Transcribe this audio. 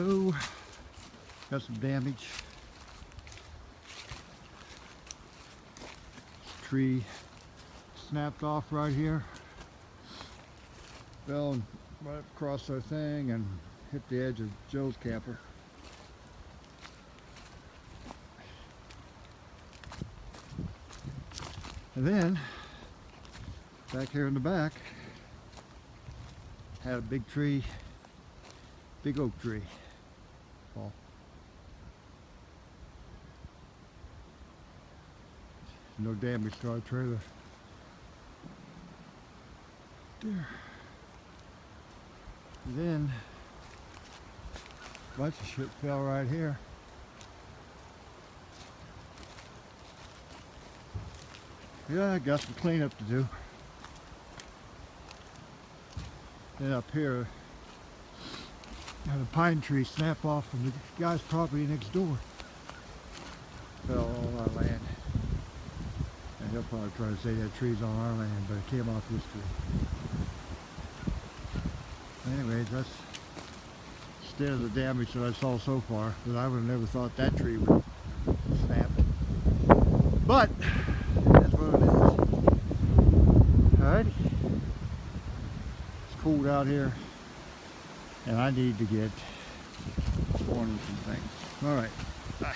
Oh, got some damage. This tree snapped off right here. Fell right across our thing and hit the edge of Joe's camper. And then, back here in the back, had a big tree, big oak tree. Fall. No damage to our trailer. There. And then, a bunch of shit fell right here. Yeah, I got some cleanup to do. Then up here, I had a pine tree snap off from the guy's property next door. Fell on our land. And he'll probably try to say that tree's on our land, but it came off his tree. Anyways, that's the extent of the damage that I saw so far. But I would have never thought that tree would snap. But that's what it is. Alrighty. It's cold out here, and I need to get on with some things. Alright, bye.